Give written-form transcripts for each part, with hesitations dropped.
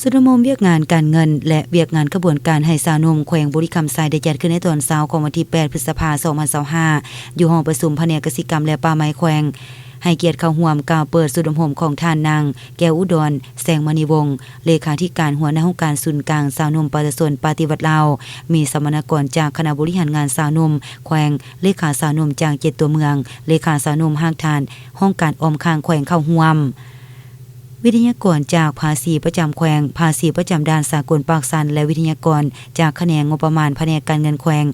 สุดมมเวียกงานการเงินและเวียกงานกระบวนการให้สาวนุ่มแขวงบุรีคำไซได้จัดขึ้นในตอนเช้าของวันที่8พฤษภาคม2025อยู่ห้องประชุมแผนกกสิกรรมและป่าไม้แขวงให้เกียรติเข้าร่วมกล่าวเปิดสุดมของท่านนางแก้วอุดรแสงมณีวงศ์เลขาธิการหัวหน้าองค์การศูนย์กลางสาวนุ่มประชาชนปฏิวัติลาวมีสมณกรจากคณะบริหารงานสาวนุ่มแขวงเลขาสาวนุ่มจาก7ตัวเมืองเลขาสาวนุ่มห้างทานห้องการออมค้างแขวงเข้าร่วมวิทยากรจากภาษีประจำแขวงภาษีประจำด้านสากลปากสันและวิทยากรจากแขนงงบประมาณแผนกการเงินแขวง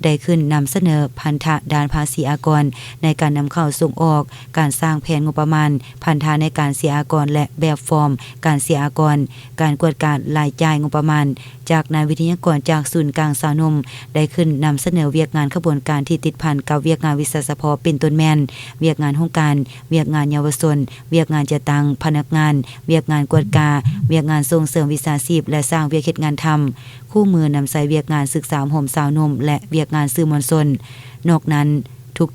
ได้ขึ้นนำเสนอพันธะด้านภาษีอากรในการนำเข้าส่งออกการสร้างแผนงบประมาณพันธะในการเสียอากรและแบบฟอร์มการเสียอากรการกวดการรายจ่ายงบประมาณจากนายวิทยากรจากศูนย์กลางสาวนมได้ขึ้นนำเสนอเวียกงานขบวนการที่ติดพันกับเวียกงานวิสาสะพอเป็นต้นแม่นเวียกงานห้องการเวียกงานเยาวชนเวียกงานจะตังพนักงานเวียกงานกวดกาเวียกงานส่งเสริมวิชาชีพและสร้างเวียกเฮ็ดงานทำคู่มือนำใส่เวียกงานศึกษาห่มสาวนมและเวียกงานสื่อมวลชนนอกนั้น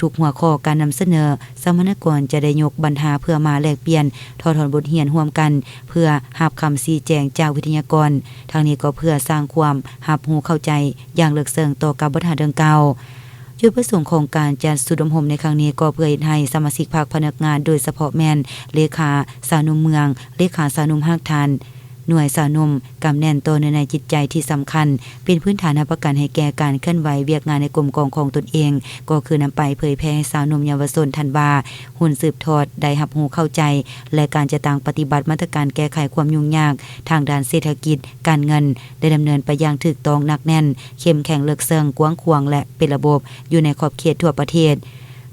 ทุกๆหัวข้อการนำเสนอสมณกรจะได้ยกปัญหาเพื่อมาแลกเปลี่ยนถอดถอนบทเรียนร่วมกันเพื่อรับคำชี้แจงจากวิทยากรทางนี้ก็เพื่อสร้างความรับรู้เข้าใจอย่างลึกซึ้งต่อกับปัญหาดังกล่าวจุดประสงค์ของการจัดสุดมหมในครั้งนี้ก็เพื่อให้สมาชิกภาคพนักงานโดยเฉพาะแม่นเลขาสาวนุ่มเมืองเลขาสาวนุ่มห้างทานหน่วยสาวนมกำแน่นตัวในจิตใจที่สำคัญเป็นพื้นฐานประกันให้แก่การเคลื่อนไหวเวียกงานในกลุ่มกองของตนเองก็คือนำไปเผยแพร่ให้สาวนมเยาวชนทันว่าหุ่นสืบทอดได้รับรู้เข้าใจและการจะต่างปฏิบัติมาตรการแก้ไขความยุ่งยากทางด้านเศรษฐกิจการเงินได้ดำเนินไปอย่างถูกต้องหนักแน่นเข้มแข็งเลิกเซิงกว้างขวางและเป็นระบบอยู่ในขอบเขตทั่วประเทศ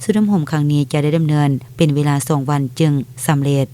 สุดมหมครั้งนี้จะได้ดำเนินเป็นเวลา2 วันจึงสำเร็จ